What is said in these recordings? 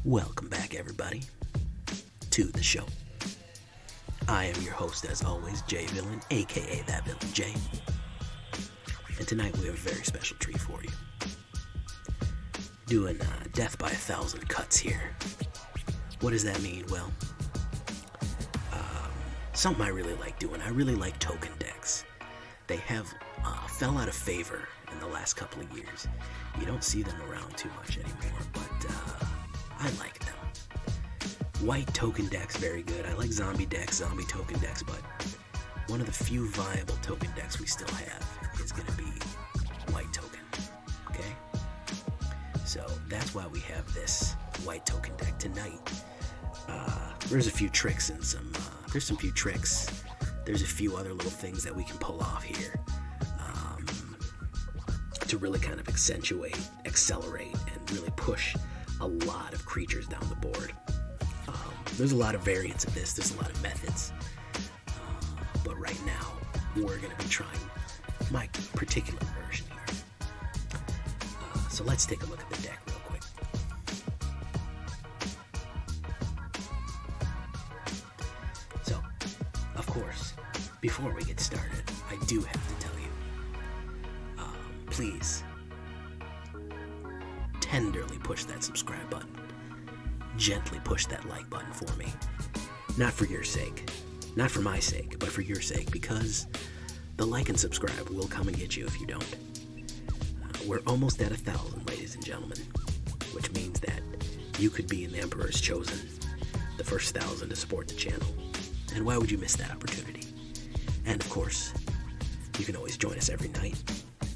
Welcome back, everybody, to the show. I am your host, as always, Jay Villain, aka That Villain Jay. And tonight we have a very special treat for you. Doing death by 1,000 cuts here. What does that mean? Well, something I really like doing. I really like token decks. They have fell out of favor in the last couple of years. You don't see them around too much anymore, but I like them. White token decks, very good. I like zombie decks, zombie token decks, but one of the few viable token decks we still have is going to be white token, okay? So that's why we have this white token deck tonight. There's a few tricks and there's some few tricks. There's a few other little things that we can pull off here to really kind of accentuate, accelerate, and really push a lot of creatures down the board. There's a lot of variants of this. There's a lot of methods. But right now, we're going to be trying my particular version here. So let's take a look at the deck real quick. So, of course, before we get started, I do have to tell you, please tenderly push that subscribe button. Gently push that like button for me. Not for your sake, not for my sake, but for your sake, because the like and subscribe will come and get you if you don't. We're almost at 1,000, ladies and gentlemen, which means that you could be in the Emperor's Chosen, the first 1,000 to support the channel. And why would you miss that opportunity? And of course, you can always join us every night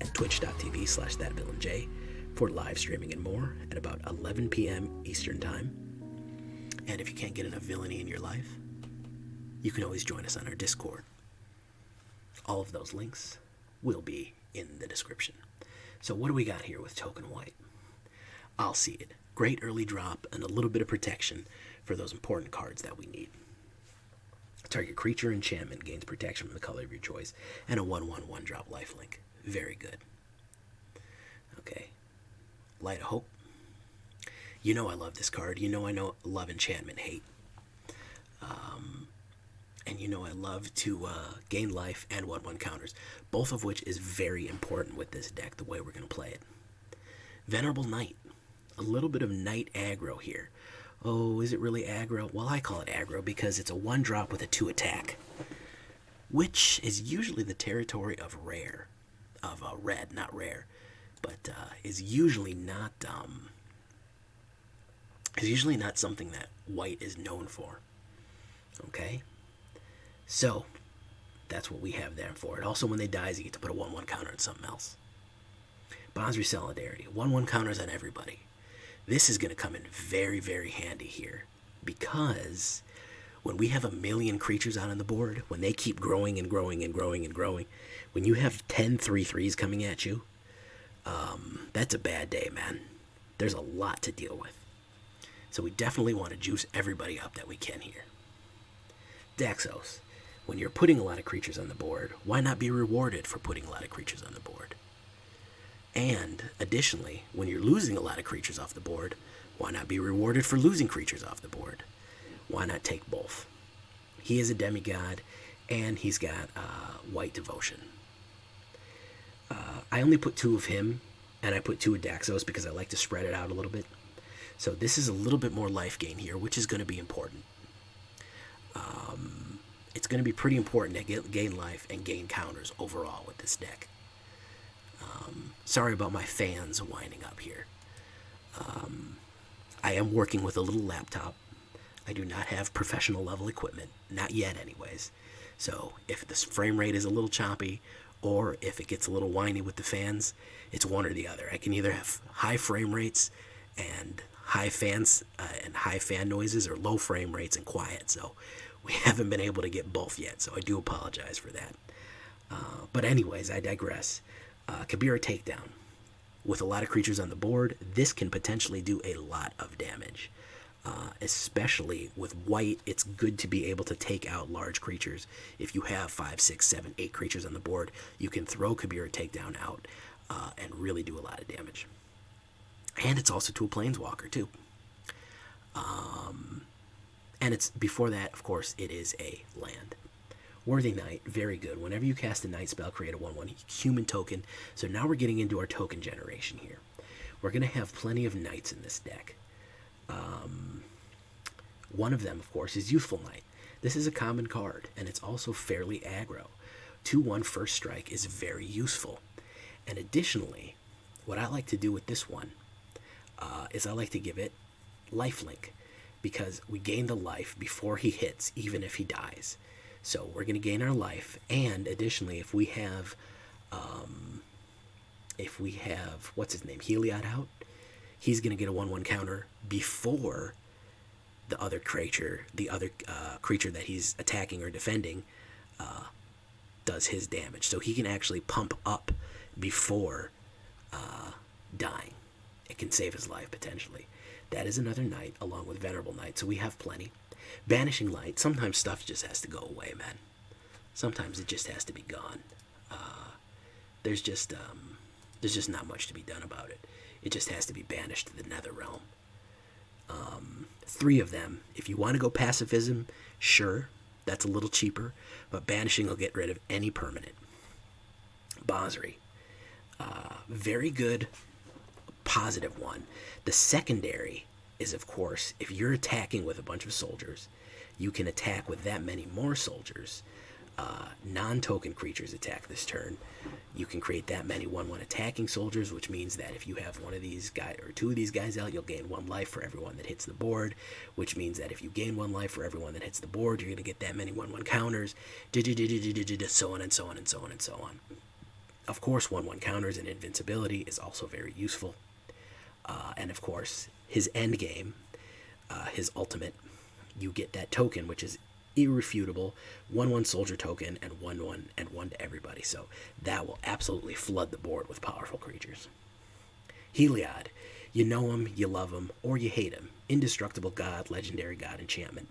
at twitch.tv/thatvillainj for live streaming and more at about 11 p.m. Eastern Time. And if you can't get enough villainy in your life, you can always join us on our Discord. All of those links will be in the description. So what do we got here with Token White? I'll see it. Great early drop and a little bit of protection for those important cards that we need. Target creature enchantment gains protection from the color of your choice, and a 1/1 drop lifelink. Very good. Okay. Light of Hope. You know I love this card. You know I love enchantment hate. And you know I love to gain life and 1/1 counters, both of which is very important with this deck, the way we're going to play it. Venerable Knight. A little bit of Knight aggro here. Oh, is it really aggro? Well, I call it aggro because it's a 1-drop with a 2 attack, which is usually the territory of rare, of red, not rare, but is usually not something that white is known for. Okay, so that's what we have there for it. Also, when they die, you get to put a 1/1 counter on something else. Basri Solidarity, 1/1 counters on everybody. This is going to come in very, very handy here, because when we have a million creatures out on the board, when they keep growing and growing and growing and growing, when you have 10 3/3s coming at you, that's a bad day, man. There's a lot to deal with. So we definitely want to juice everybody up that we can here. Daxos. When you're putting a lot of creatures on the board, why not be rewarded for putting a lot of creatures on the board? And additionally, when you're losing a lot of creatures off the board, why not be rewarded for losing creatures off the board? Why not take both? He is a demigod, and he's got white devotion. I only put 2 of him, and I put 2 of Daxos because I like to spread it out a little bit. So this is a little bit more life gain here, which is going to be important. It's going to be pretty important to gain life and gain counters overall with this deck. Sorry about my fans winding up here. I am working with a little laptop. I do not have professional level equipment, not yet anyways. So if this frame rate is a little choppy, or if it gets a little whiny with the fans, it's one or the other. I can either have high frame rates and high fans and high fan noises, or low frame rates and quiet. So we haven't been able to get both yet, so I do apologize for that. But anyways, I digress. Kabira Takedown. With a lot of creatures on the board, this can potentially do a lot of damage. Especially with white, it's good to be able to take out large creatures. If you have 5, 6, 7, 8 creatures on the board, you can throw Kabira Takedown out and really do a lot of damage. And it's also to a planeswalker too. And it's before that, of course, it is a land. Worthy Knight, very good. Whenever you cast a Knight spell, create a 1/1 human token. So now we're getting into our token generation here. We're going to have plenty of Knights in this deck. One of them, of course, is Youthful Knight. This is a common card, and it's also fairly aggro. 2/1 first strike is very useful. And additionally, what I like to do with this one is I like to give it lifelink, because we gain the life before he hits, even if he dies. So we're going to gain our life, and additionally, if we have, what's his name, Heliod out, he's going to get a 1/1 counter before the other creature that he's attacking or defending does his damage. So he can actually pump up before dying. It can save his life, potentially. That is another Knight, along with Venerable Knight, so we have plenty. Banishing Light, sometimes stuff just has to go away, man. Sometimes it just has to be gone. There's just not much to be done about it. It just has to be banished to the Nether Realm. 3 of them. If you want to go pacifism, sure, that's a little cheaper, but banishing will get rid of any permanent. Basri, very good, positive one. The secondary is, of course, if you're attacking with a bunch of soldiers, you can attack with that many more soldiers. Non-token creatures attack this turn. You can create that many 1/1 attacking soldiers, which means that if you have one of these guys or 2 of these guys out, you'll gain 1 life for everyone that hits the board, which means that if you gain 1 life for everyone that hits the board, you're going to get that many 1/1 counters, so on and so on and so on and so on. Of course, 1/1 counters and invincibility is also very useful. And of course, his end game, his ultimate, you get that token, which is irrefutable, 1/1 soldier token, and 1/1 and 1 to everybody. So that will absolutely flood the board with powerful creatures. Heliod, you know him, you love him, or you hate him. Indestructible god, legendary god enchantment.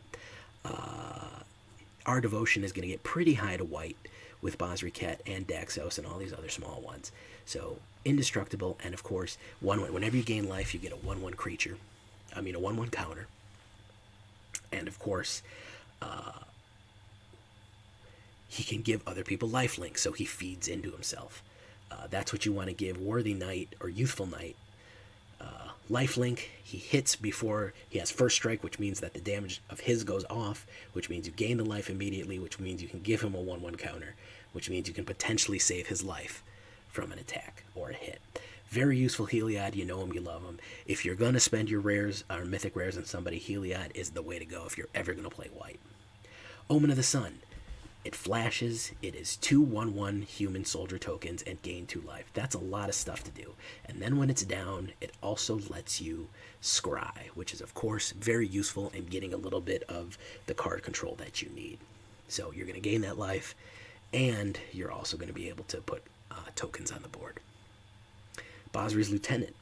Our devotion is going to get pretty high to white with Basri Ket and Daxos and all these other small ones. So indestructible, and of course, 1/1. Whenever you gain life, you get a 1/1 creature. a 1/1 counter. And of course, he can give other people lifelink, so he feeds into himself. That's what you want to give Worthy Knight or Youthful Knight. Lifelink, he hits before he has first strike, which means that the damage of his goes off, which means you gain the life immediately, which means you can give him a 1/1 counter, which means you can potentially save his life from an attack or a hit. Very useful Heliod, you know him, you love him. If you're going to spend your rares or mythic rares on somebody, Heliod is the way to go if you're ever going to play white. Omen of the Sun. It flashes, it is 2 1/1 human soldier tokens and gain 2 life. That's a lot of stuff to do. And then when it's down, it also lets you scry, which is of course very useful in getting a little bit of the card control that you need. So you're going to gain that life, and you're also going to be able to put tokens on the board. Basri's Lieutenant.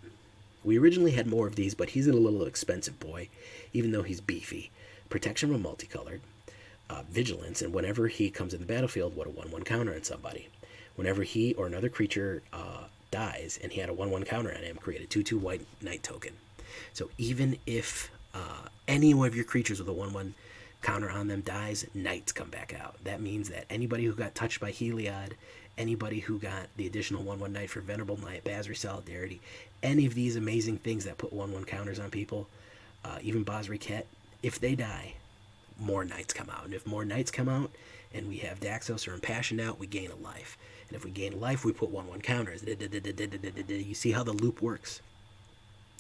We originally had more of these, but he's a little expensive boy, even though he's beefy. Protection from multicolored. Vigilance, and whenever he comes in the battlefield, what a 1/1 counter on somebody. Whenever he or another creature dies and he had a 1/1 counter on him, create a 2/2 white knight token. So even if any of your creatures with a 1/1 counter on them dies, knights come back out. That means that anybody who got touched by Heliod, anybody who got the additional 1/1 knight for Venerable Knight, Basri Solidarity, any of these amazing things that put 1/1 counters on people, even Basri Ket, if they die, more knights come out. And if more knights come out and we have Daxos or Impassioned out, we gain a life. And if we gain a life, we put 1/1 counters. You see how the loop works?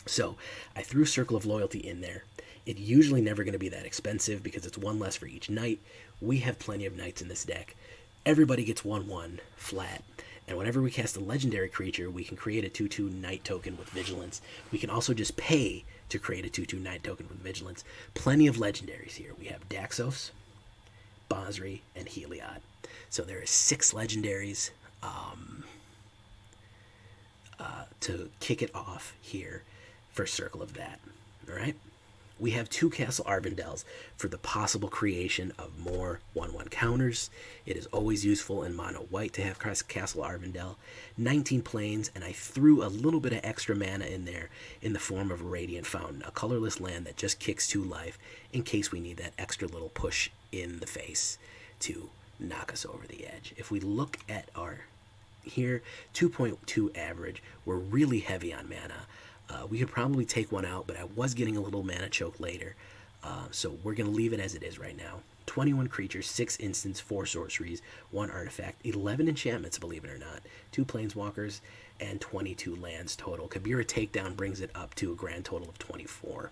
So I threw Circle of Loyalty in there. It's usually never going to be that expensive because it's 1 less for each knight. We have plenty of knights in this deck. Everybody gets 1/1 flat. And whenever we cast a legendary creature, we can create a 2/2 knight token with Vigilance. We can also just pay to create a 2/2 knight token with Vigilance. Plenty of legendaries here. We have Daxos, Basri, and Heliod. So there is 6 legendaries to kick it off here. First circle of that. All right? we have 2 Castle Ardenvales for the possible creation of more 1/1 counters. It is always useful in mono white to have Castle Ardenvale. 19 planes, and I threw a little bit of extra mana in there in the form of a Radiant Fountain, a colorless land that just kicks 2 life in case we need that extra little push in the face to knock us over the edge. If we look at our here, 2.2 average, we're really heavy on mana. We could probably take one out, but I was getting a little mana choke later. So we're going to leave it as it is right now. 21 creatures, 6 instants, 4 sorceries, 1 artifact, 11 enchantments, believe it or not, 2 planeswalkers, and 22 lands total. Kabira Takedown brings it up to a grand total of 24.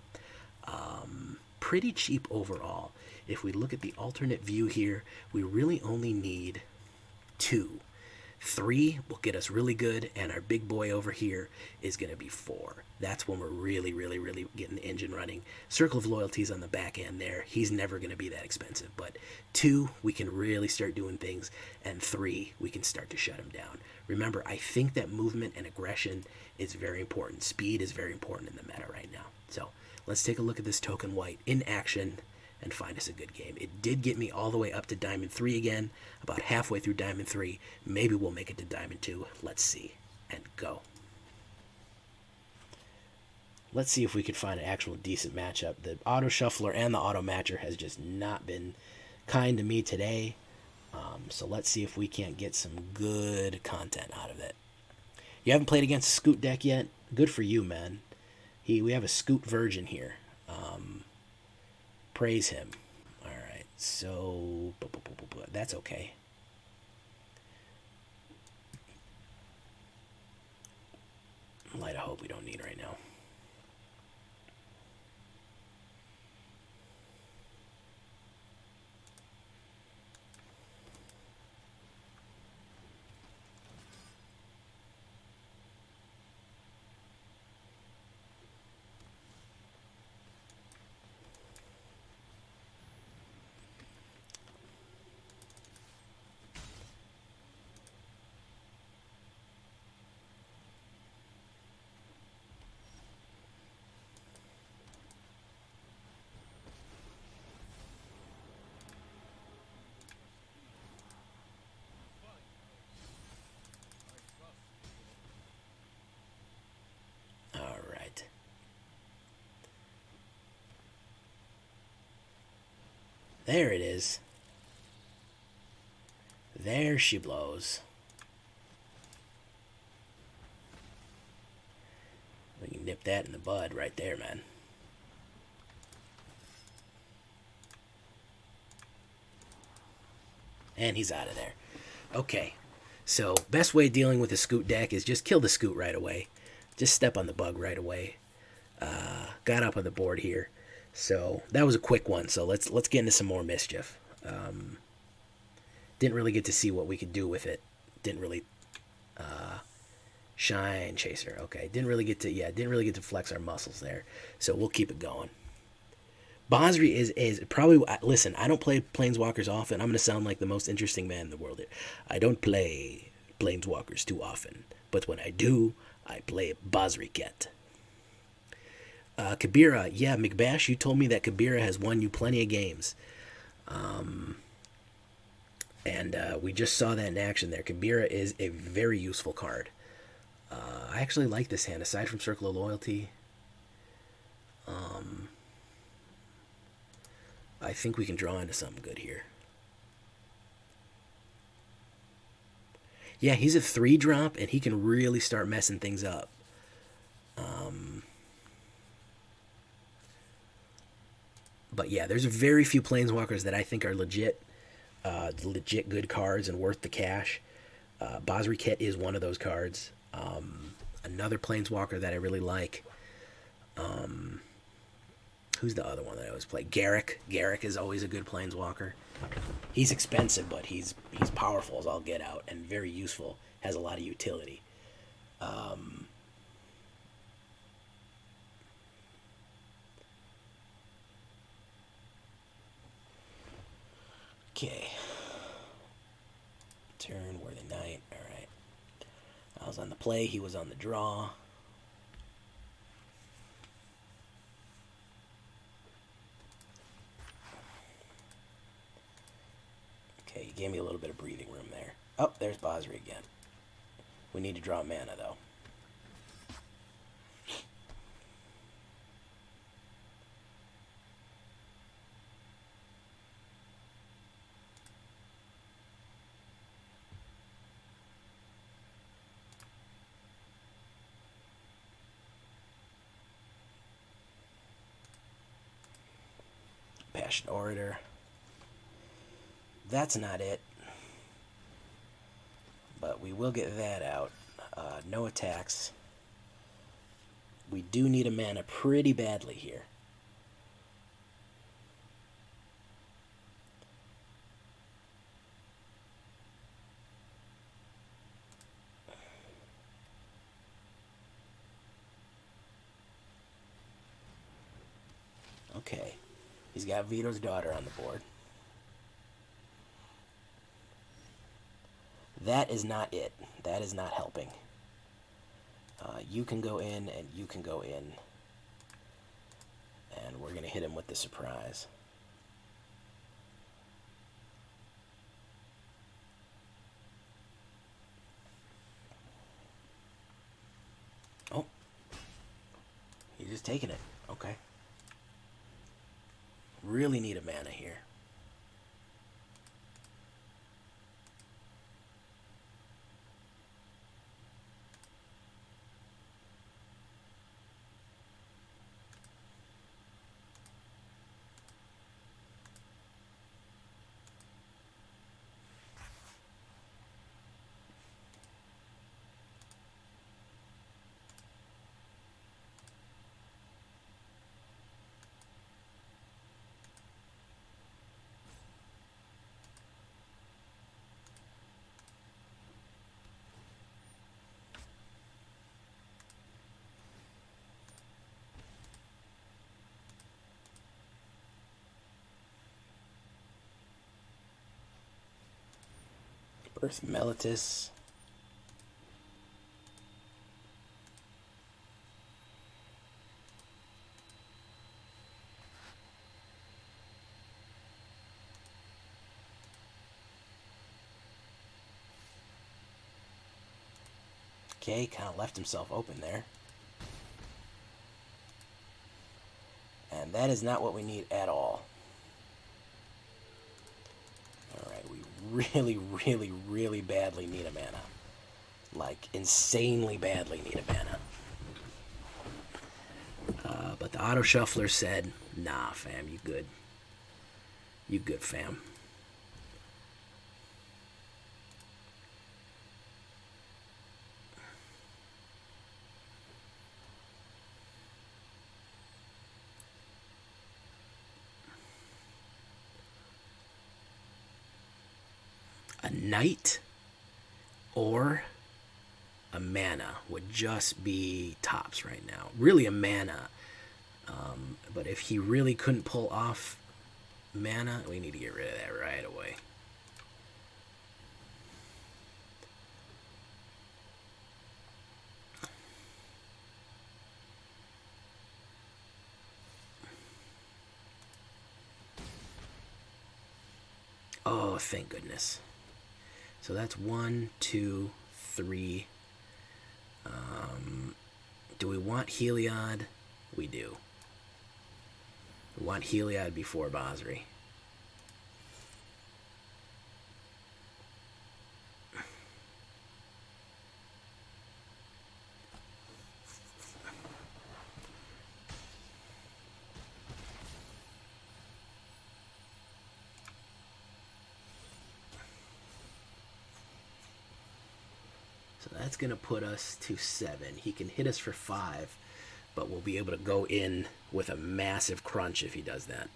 Pretty cheap overall. If we look at the alternate view here, we really only need 2. 3 will get us really good, and our big boy over here is going to be 4. That's when we're really, really, really getting the engine running. Circle of Loyalty's on the back end there. He's never going to be that expensive, but 2, we can really start doing things, and 3, we can start to shut him down. Remember, I think that movement and aggression is very important. Speed is very important in the meta right now. So let's take a look at this token white in action and find us a good game. It did get me all the way up to Diamond 3 again, about halfway through Diamond 3. Maybe we'll make it to Diamond 2. Let's see. And go. Let's see if we can find an actual decent matchup. The Auto Shuffler and the Auto Matcher has just not been kind to me today. So let's see if we can't get some good content out of it. You haven't played against a Scoot deck yet? Good for you, man. We have a Scoot Virgin here. Praise him. Alright, so that's okay. Light of Hope we don't need right now. There it is. There she blows. We can nip that in the bud right there, man. And he's out of there. Okay. So, best way of dealing with a Scoot deck is just kill the Scoot right away. Just step on the bug right away. Got up on the board here. So that was a quick one. So let's get into some more mischief. Didn't really get to see what we could do with it. Didn't really Shine Chaser. Okay, didn't really get to flex our muscles there. So we'll keep it going. Basri is probably, listen, I don't play Planeswalkers often. I'm going to sound like the most interesting man in the world here. I don't play Planeswalkers too often, but when I do, I play Basri Ket. Kabira, yeah, McBash, you told me that Kabira has won you plenty of games. And we just saw that in action there. Kabira is a very useful card. I actually like this hand, aside from Circle of Loyalty. I think we can draw into something good here. Yeah, he's a 3-drop, and he can really start messing things up. But yeah, there's very few Planeswalkers that I think are legit good cards and worth the cash. Basri Ket is one of those cards. Another Planeswalker that I really like. Who's the other one that I always play? Garrick. Garrick is always a good Planeswalker. He's expensive, but he's powerful as all get out and very useful. Has a lot of utility. Okay. Turn, Worthy Knight. Alright. I was on the play, he was on the draw. gave me a little bit of breathing room there. Oh, there's Basri again. We need to draw mana, though. Impassioned Orator. That's not it. But we will get that out. No attacks. We do need a mana pretty badly here. Okay. He's got Vito's daughter on the board. That is not it. That is not helping. You can go in and you can go in. And we're going to hit him with the surprise. Oh. He's just taking it. Okay. Really need a mana here. Earth Mellitus. Okay, kind of left himself open there. And that is not what we need at all. Alright, we really, really badly need a mana. Like, insanely badly need a mana. But the auto shuffler said, nah, fam, you good. You good, fam. A knight or a mana would just be tops right now. Really a mana. But if he really couldn't pull off mana, we need to get rid of that right away. Oh, thank goodness. So that's 1, 2, 3. Do we want Heliod? We do. We want Heliod before Basri. That's going to put us to 7. He can hit us for 5, but we'll be able to go in with a massive crunch if he does that.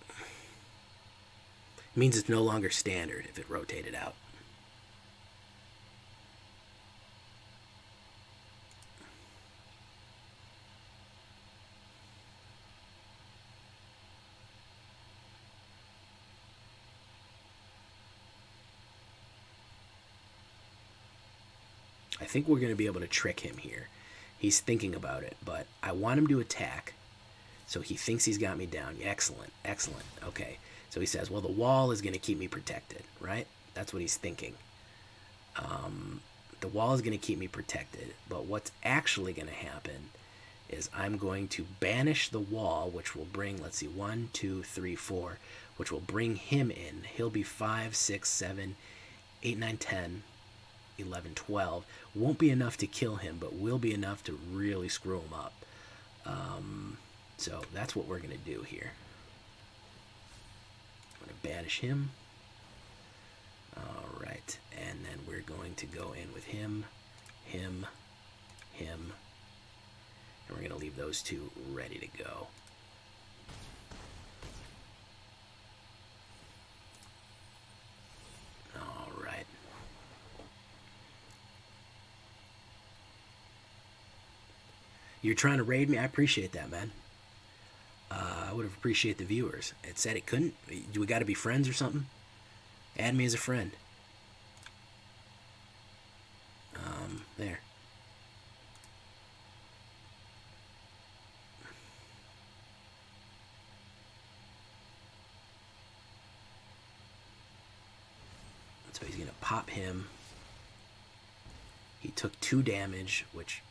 It means it's no longer standard if it rotated out. I think we're going to be able to trick him here. He's thinking about it, but I want him to attack So he thinks he's got me down. Excellent, excellent. Okay. So he says, well, the wall is going to keep me protected, right? That's what he's thinking. The wall is going to keep me protected. But what's actually going to happen is I'm going to banish the wall, which will bring, let's see, 1, 2, 3, 4, which will bring him in. He'll be 5, 6, 7, 8, 9, 10, 11, 12. Won't be enough to kill him, but will be enough to really screw him up. So that's what we're going to do here. I'm going to banish him. All right. And then we're going to go in with him, him, him. And we're going to leave those two ready to go. All right. You're trying to raid me? I appreciate that, man. I would have appreciated the viewers. It said it couldn't. Do we got to be friends or something? Add me as a friend. There. So he's going to pop him. He took 2 damage, which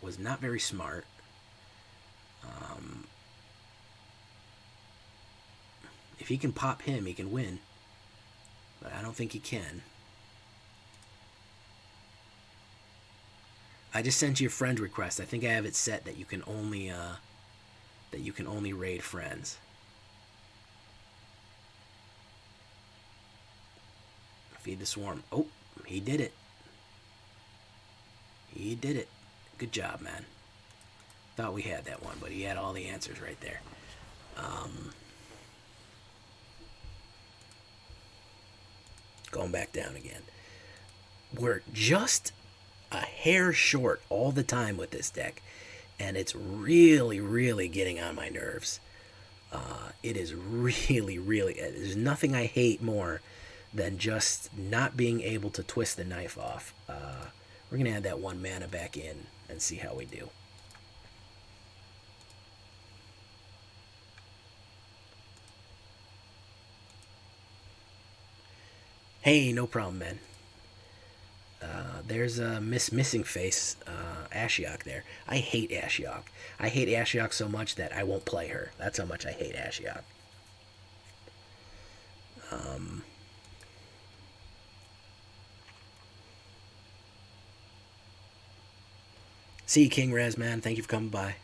was not very smart. If he can pop him, he can win. But I don't think he can. I just sent you a friend request. I think I have it set that you can only raid friends. Feed the swarm. Oh, he did it. He did it. Good job, man. Thought we had that one, but he had all the answers right there. Going back down again. We're just a hair short all the time with this deck, and it's really, really getting on my nerves. It is really, really... There's nothing I hate more than just not being able to twist the knife off. We're going to add that 1 mana back in and see how we do. Hey, no problem, man. There's a missing face, Ashiok there. I hate Ashiok. I hate Ashiok so much that I won't play her. That's how much I hate Ashiok. See you, King Rez, man. Thank you for coming by.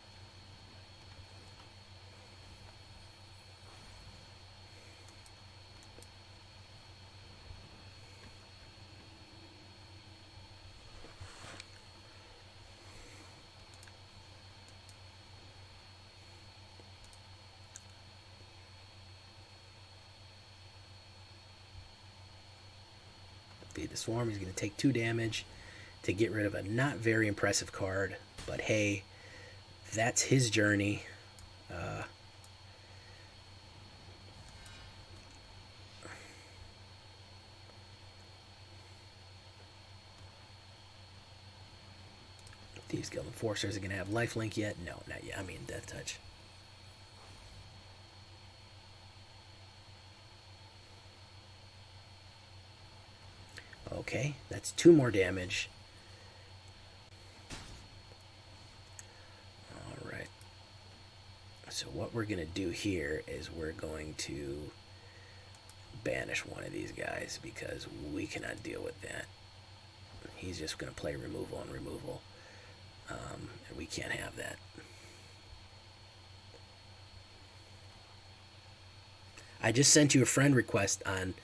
Feed the swarm. He's going to take 2 damage to get rid of a not very impressive card. But hey, that's his journey. Thieves Guild Enforcers are going to have lifelink yet? No, not yet. I mean, Death Touch. Okay, that's 2 more damage. Alright. So what we're going to do here is we're going to banish one of these guys because we cannot deal with that. He's just going to play removal and removal. And we can't have that. I just sent you a friend request on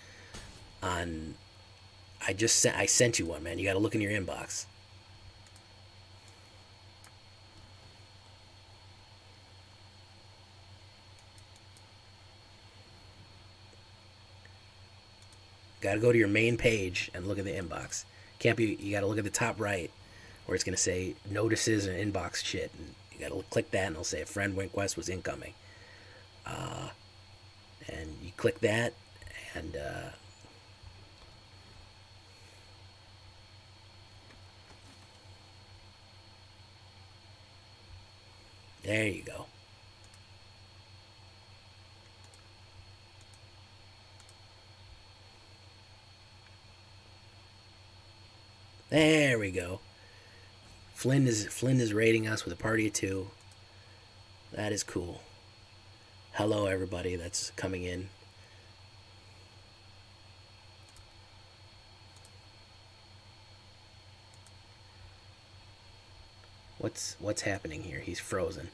I sent you one, man. You got to look in your inbox. Got to go to your main page and look at the inbox. Can't be. You got to look at the top right, where it's gonna say notices and inbox shit. And you got to click that, and it'll say a friend request was incoming. And you click that, and there you go. There we go. Flynn is raiding us with a party of 2. That is cool. Hello, everybody that's coming in. What's happening here? He's frozen.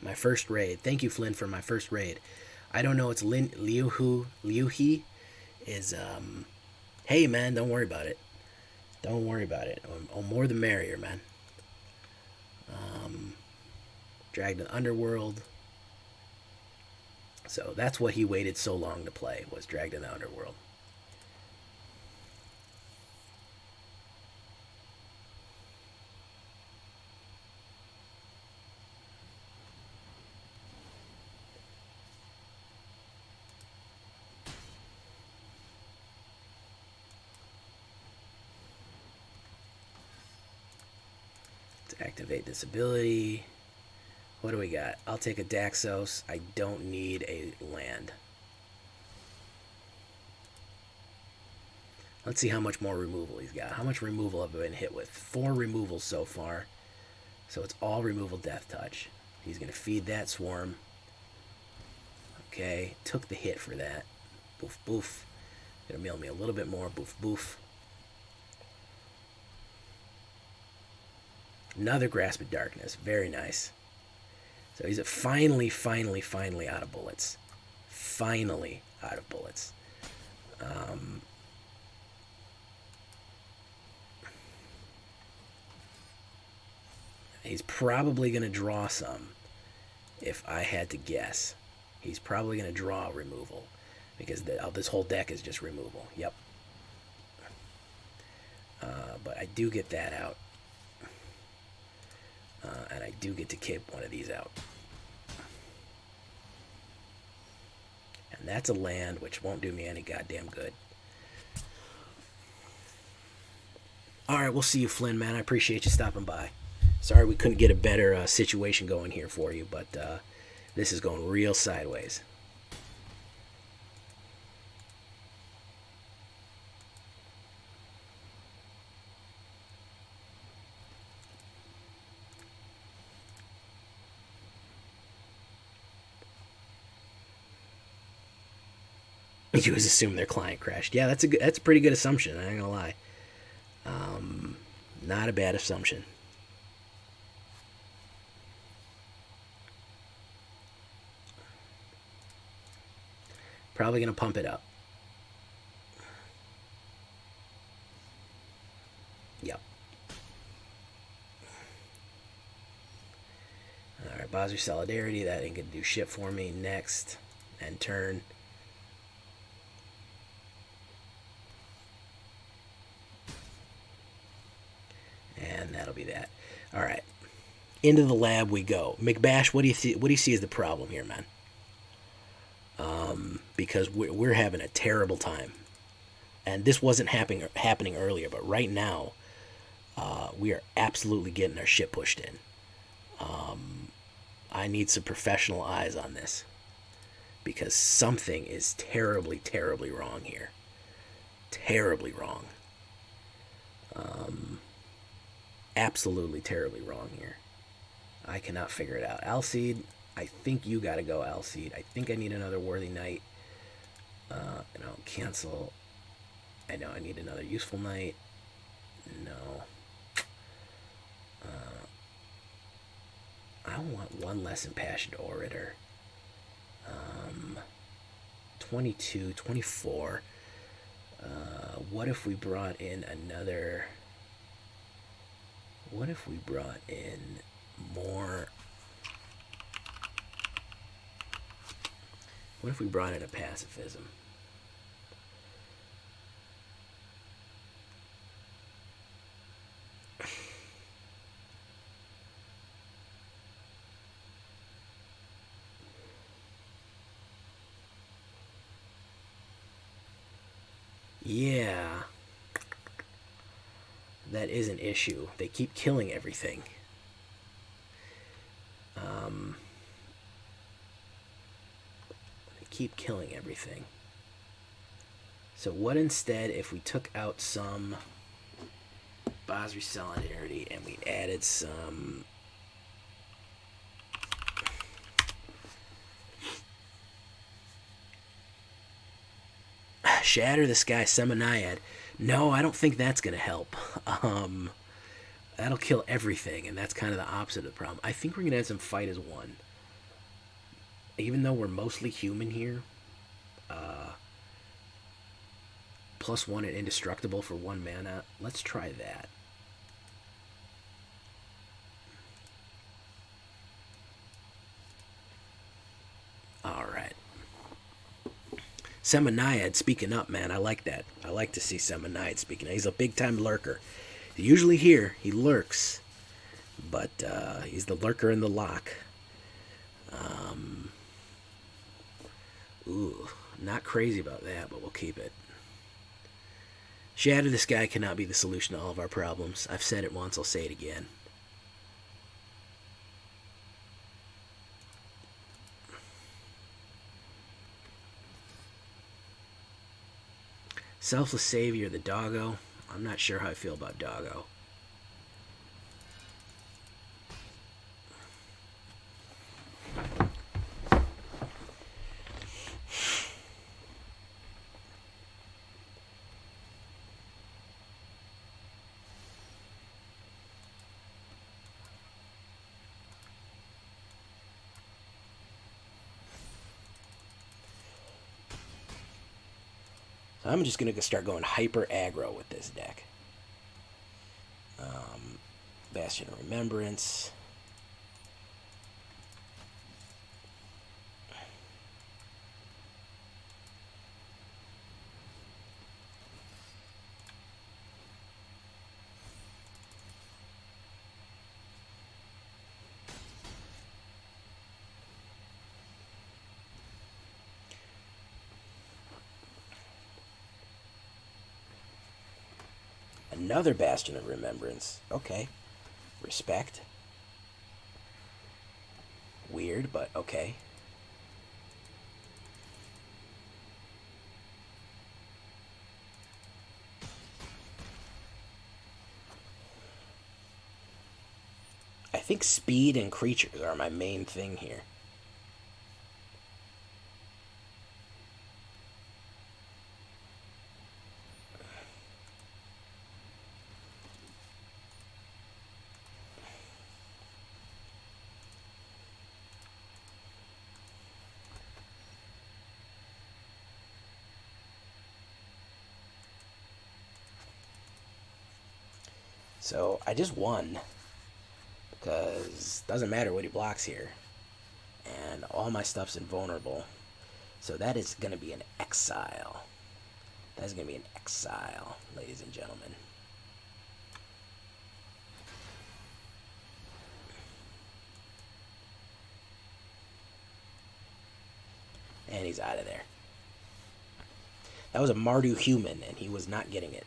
My first raid. Thank you, Flynn, for my first raid. I don't know. It's Liuhi is hey man, don't worry about it. Don't worry about it. Oh, more the merrier, man. Dragged to the Underworld. So that's what he waited so long to play, was Dragged in the Underworld. Let's activate this ability. What do we got? I'll take a Daxos. I don't need a land. Let's see how much more removal he's got. How much removal have I been hit with? 4 removals so far. So it's all removal death touch. He's going to feed that swarm. Okay, took the hit for that. Boof, boof. Gonna mail me a little bit more. Boof, boof. Another Grasp of Darkness. Very nice. So he's finally out of bullets. Finally out of bullets. He's probably going to draw some, if I had to guess. He's probably going to draw removal, because this whole deck is just removal. Yep. But I do get that out. And I do get to keep one of these out. And that's a land, which won't do me any goddamn good. Alright, we'll see you, Flynn, man. I appreciate you stopping by. Sorry we couldn't get a better situation going here for you, but this is going real sideways. You always assume their client crashed. Yeah, that's a pretty good assumption. I ain't gonna lie. Not a bad assumption. Probably gonna pump it up. Yep. All right, Basri Solidarity. That ain't gonna do shit for me. Next, and turn. And that'll be that. All right, into the lab we go. McBash, what do you see as the problem here, man? Because we're having a terrible time, and this wasn't happening earlier, but right now, we are absolutely getting our shit pushed in. I need some professional eyes on this, because something is terribly, terribly wrong here. Terribly wrong. Absolutely terribly wrong here. I cannot figure it out. Alcide, I think you gotta go, Alcide. I think I need another Worthy Knight. And I'll cancel. I know I need another Youthful Knight. No. I want one less Impassioned Orator. 22, 24. What if we brought in another... What if we brought in more... What if we brought in a pacifism? Yeah. That is an issue. They keep killing everything. keep killing everything. So what instead if we took out some Basri Solidarity and we added some Shatter the Sky Seminaiad? No, I don't think that's going to help. That'll kill everything, and that's kind of the opposite of the problem. I think we're going to add some Fight as One. Even though we're mostly human here, +1 and Indestructible for 1 mana. Let's try that. Alright. Seminaiad speaking up, man. I like that. I like to see Seminaiad speaking up. He's a big-time lurker. He's usually here. He lurks. But he's the lurker in the lock. Ooh, not crazy about that, but we'll keep it. Shatter the Sky cannot be the solution to all of our problems. I've said it once, I'll say it again. Selfless Savior, the doggo. I'm not sure how I feel about doggo. I'm just going to start going hyper aggro with this deck. Bastion of Remembrance. Another Bastion of Remembrance. Okay. Respect. Weird, but okay. I think speed and creatures are my main thing here. So I just won because it doesn't matter what he blocks here, and all my stuff's invulnerable. So that is going to be an exile. That's going to be an exile, ladies and gentlemen. And he's out of there. That was a Mardu human, and he was not getting it.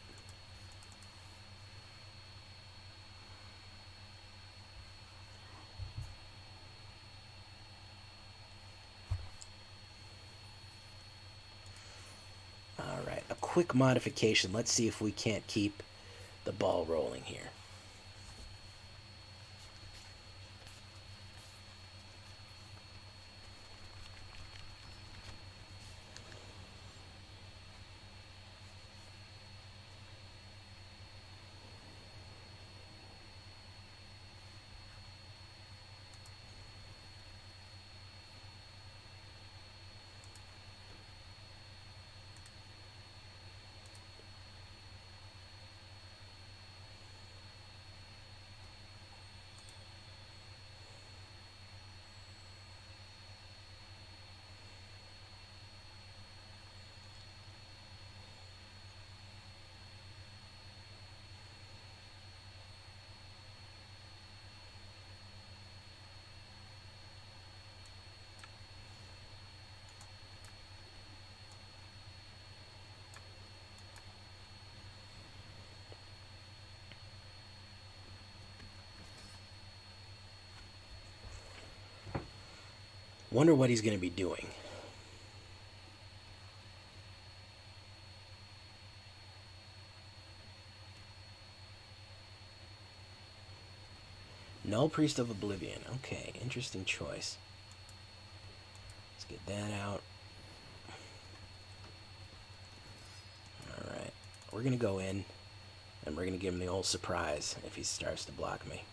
Quick modification. Let's see if we can't keep the ball rolling here. Wonder what he's going to be doing. Null Priest of Oblivion. Okay, interesting choice. Let's get that out. Alright. We're going to go in, and we're going to give him the old surprise if he starts to block me.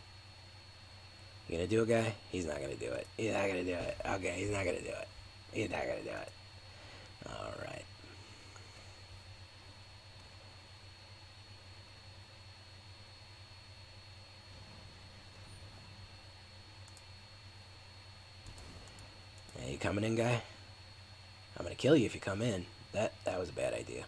You going to do it, guy? He's not going to do it. He's not going to do it. Okay, he's not going to do it. He's not going to do it. Alright. Hey, you coming in, guy? I'm gonna kill you if you come in. That was a bad idea.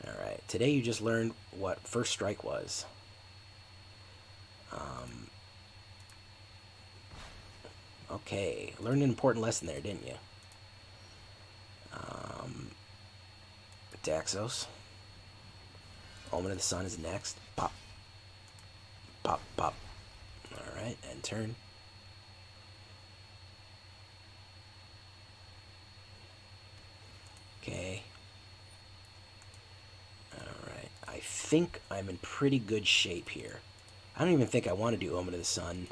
Alright, today you just learned what first strike was. Okay, learned an important lesson there, didn't you? Daxos. Omen of the Sun is next. Pop. Pop, pop. Alright, end turn. Okay. Alright, I think I'm in pretty good shape here. I don't even think I want to do Omen of the Sun.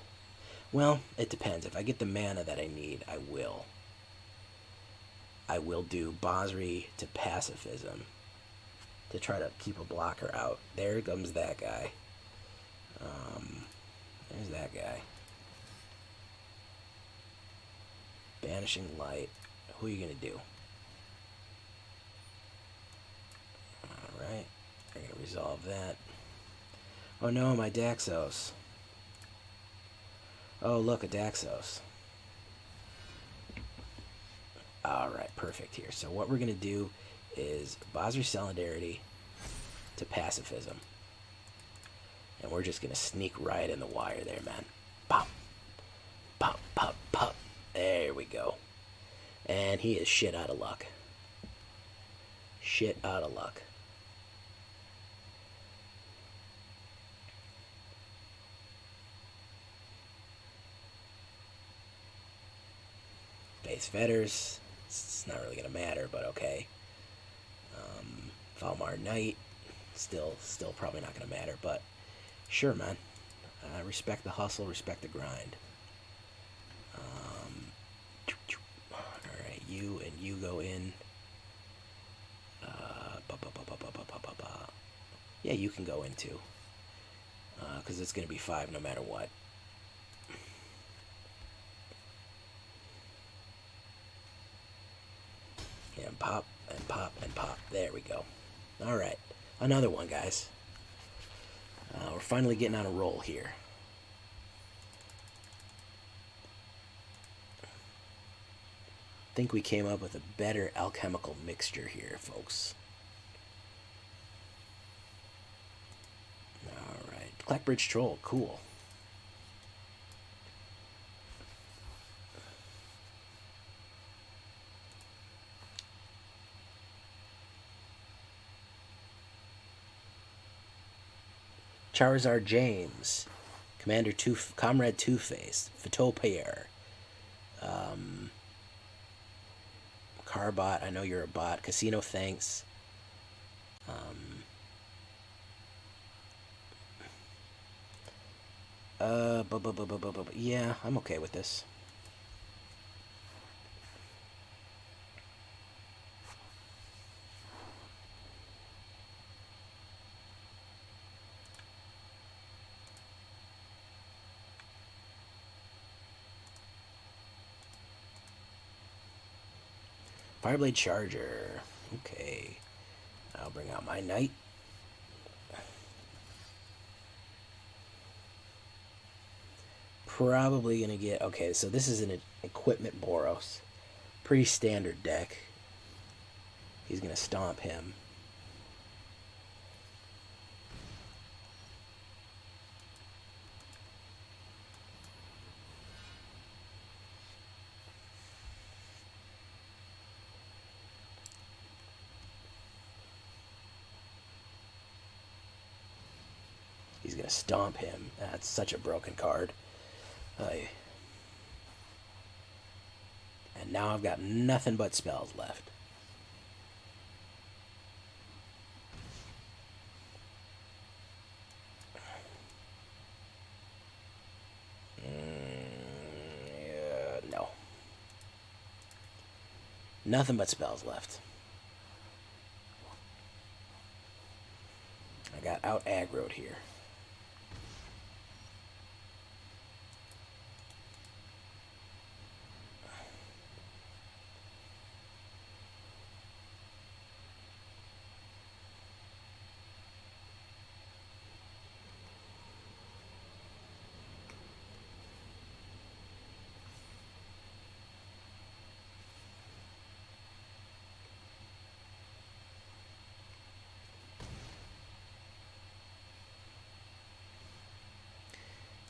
Well, it depends. If I get the mana that I need, I will. I will do Basri to Pacifism to try to keep a blocker out. There comes that guy. There's that guy. Banishing Light. Who are you going to do? Alright. I'm going to resolve that. Oh no, my Daxos. Oh, look, a Daxos. Alright, perfect here. So what we're going to do is Basri Solidarity to Pacifism. And we're just going to sneak right in the wire there, man. Pop. Pop, pop, pop. There we go. And he is shit out of luck. Shit out of luck. Base Fetters. It's not really going to matter, but okay. Valmar Knight. Still probably not going to matter, but sure, man. Respect the hustle, respect the grind. Alright, you and you go in. Yeah, you can go in too. Because it's going to be 5 no matter what. And pop, and pop, and pop. There we go. Alright, another one, guys. We're finally getting on a roll here. I think we came up with a better alchemical mixture here, folks. Alright, Clackbridge Troll, cool. Charizard James, Comrade Two-Face, Photopere, Carbot, I know you're a bot, Casino Thanks, yeah, I'm okay with this. Fireblade Charger. Okay. I'll bring out my Knight. Probably going to get... Okay, so this is an Equipment Boros. Pretty standard deck. He's going to stomp him. He's going to stomp him. That's such a broken card. And now I've got nothing but spells left. Nothing but spells left. I got out aggroed here.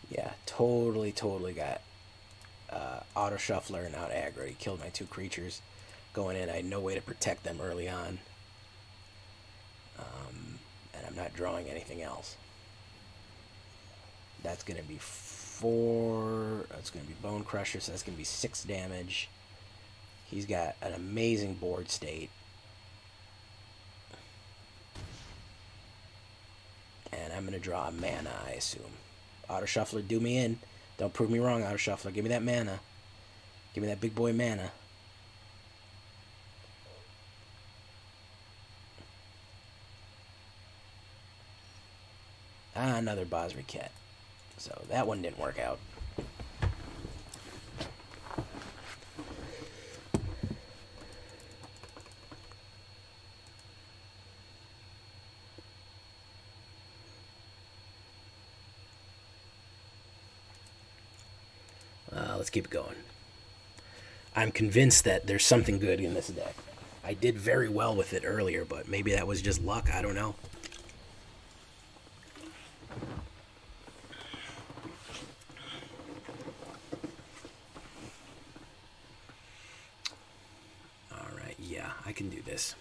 Yeah, totally got auto shuffler and out aggro. He killed my 2 creatures going in. I had no way to protect them early on. And I'm not drawing anything else. That's going to be 4. That's going to be Bone Crusher, so that's going to be 6 damage. He's got an amazing board state. And I'm going to draw a mana, I assume. Auto Shuffler, do me in. Don't prove me wrong, Auto Shuffler. Give me that mana. Give me that big boy mana. Ah, another Basri Ket. So that one didn't work out. Let's keep it going. I'm convinced that there's something good in this deck. I did very well with it earlier, but maybe that was just luck. I don't know. Alright, yeah, I can do this.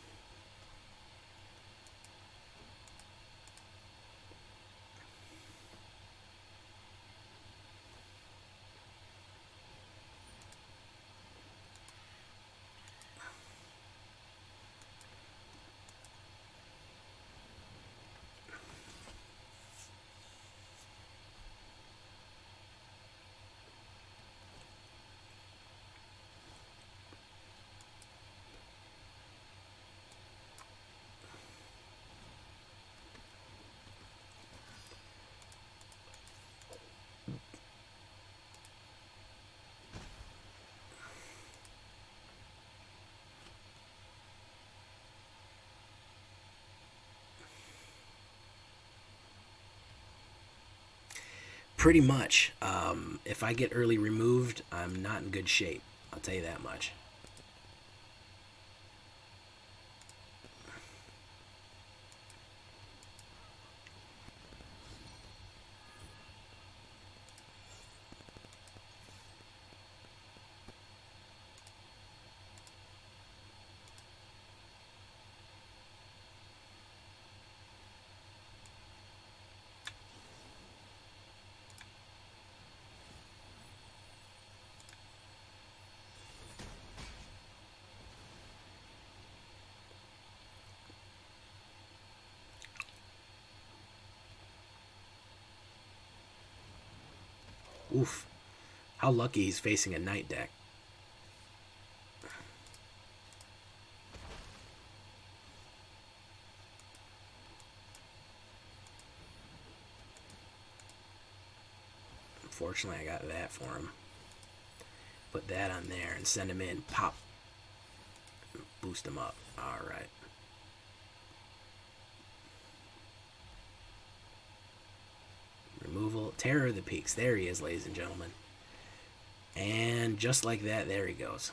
Pretty much. If I get early removed, I'm not in good shape. I'll tell you that much. Oof. How lucky he's facing a Knight deck. Unfortunately, I got that for him. Put that on there and send him in. Pop. Boost him up. Alright. Removal. Terror of the Peaks. There he is, ladies and gentlemen. And just like that, there he goes.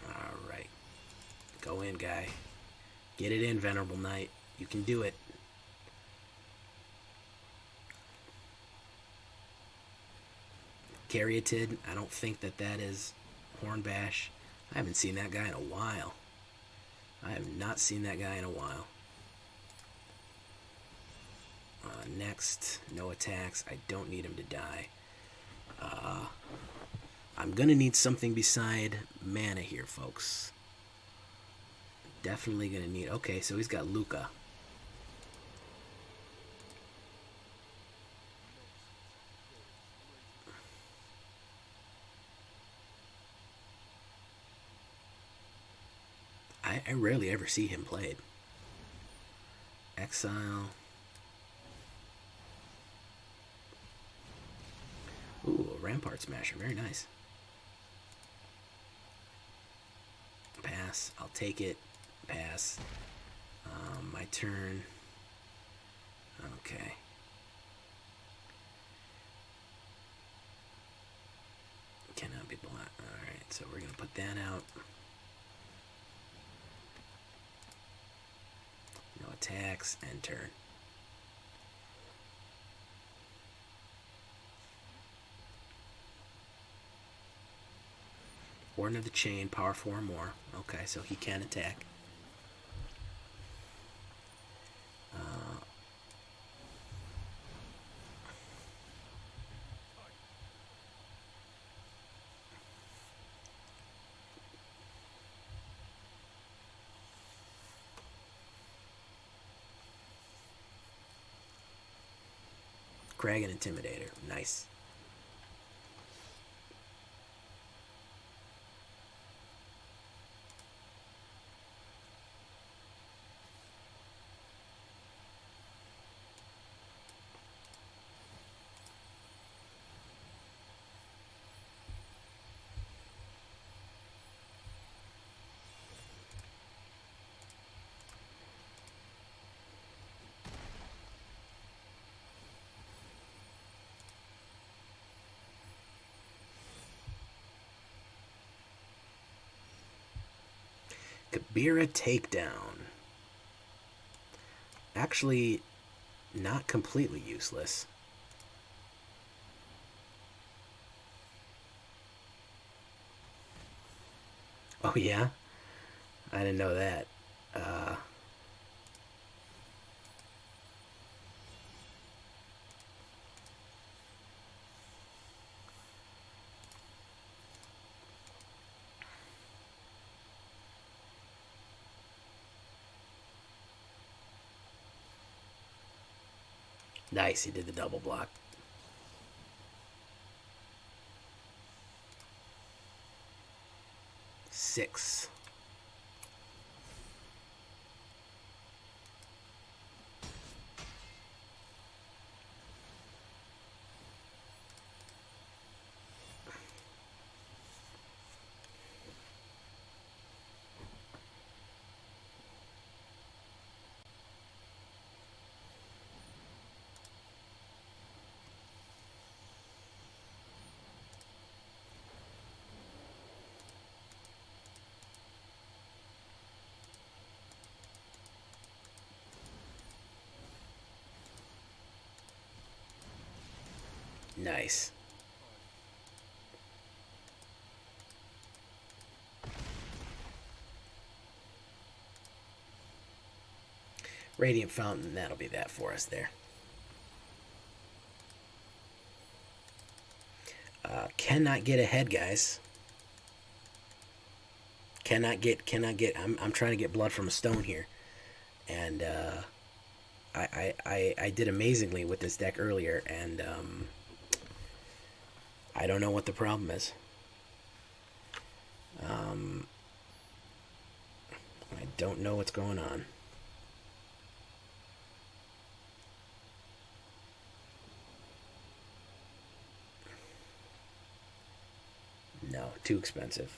Alright. Go in, guy. Get it in, Venerable Knight. You can do it. Caryatid. I don't think that is Hornbash. I haven't seen that guy in a while. I have not seen that guy in a while. Next, no attacks. I don't need him to die. I'm going to need something beside mana here, folks. Definitely going to need... Okay, so he's got Luca. I rarely ever see him played. Exile. Ooh, a Rampart Smasher. Very nice. Pass. I'll take it. Pass. My turn. Okay. Cannot be blocked. Alright, so we're going to put that out. No attacks, and turn. Warden of the Chain, power 4 more. Okay, so he can attack. Kragan Intimidator. Nice. Kabira Takedown. Actually, not completely useless. Oh, yeah? I didn't know that. Nice, he did the double block. Six. Nice. Radiant Fountain, that'll be that for us there. Cannot get ahead, guys. Cannot get. I'm trying to get blood from a stone here, and I did amazingly with this deck earlier, and I don't know what the problem is. I don't know what's going on. No, too expensive.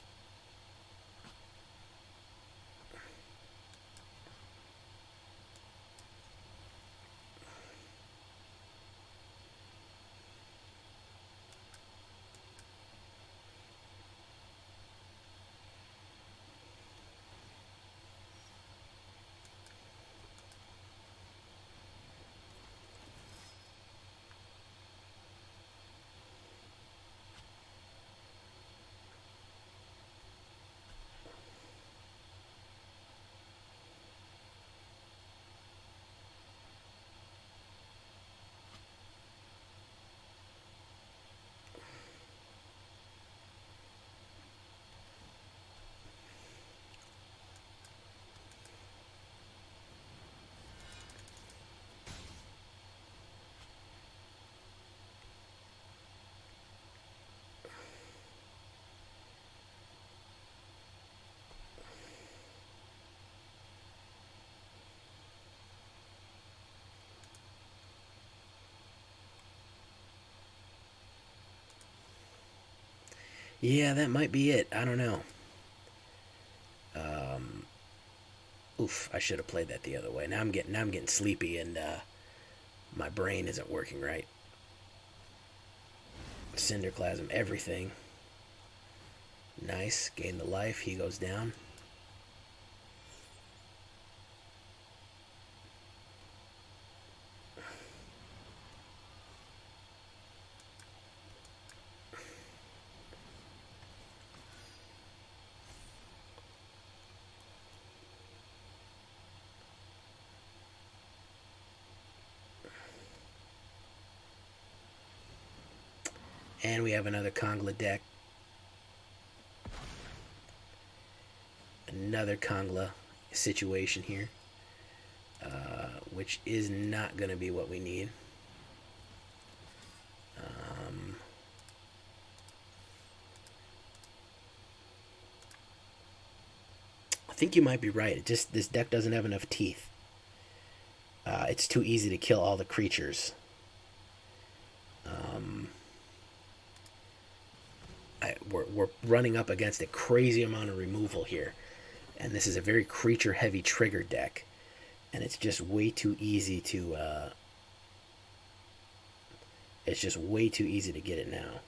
Yeah, that might be it. I don't know. Oof, I should have played that the other way. Now I'm getting sleepy and my brain isn't working right. Cinderclasm, everything. Nice. Gain the life. He goes down. And we have another Kongla deck. Another Kongla situation here, which is not going to be what we need. I think you might be right. It just this deck doesn't have enough teeth. It's too easy to kill all the creatures. We're running up against a crazy amount of removal here, and this is a very creature-heavy trigger deck, and it's just way too easy to. It's just way too easy to get it now.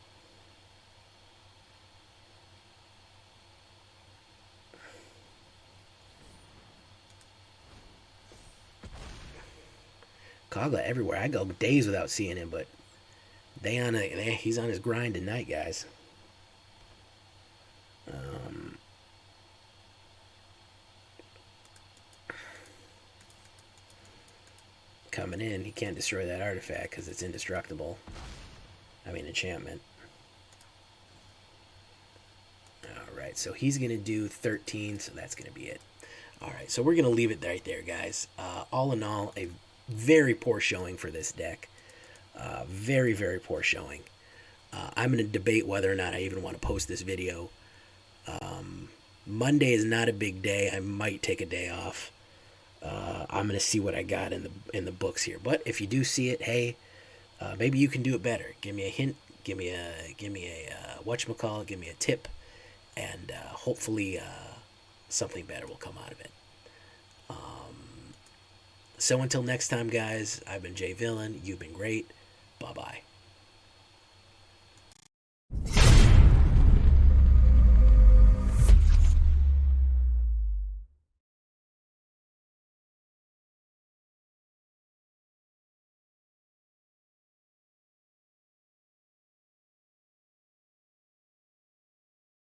Kogla everywhere. I go days without seeing him, but he's on his grind tonight, guys. Coming in, he can't destroy that artifact because it's indestructible. I mean, enchantment. Alright, so he's going to do 13, so that's going to be it. Alright, so we're going to leave it right there, guys. All in all, a very poor showing for this deck. Very, very poor showing. I'm going to debate whether or not I even want to post this video. Monday is not a big day. I might take a day off. I'm going to see what I got in the books here. But if you do see it, hey, maybe you can do it better. Give me a hint. Give me a whatchamacallit. Give me a tip, and hopefully something better will come out of it. So until next time, guys, I've been Jay Villain. You've been great. Bye-bye.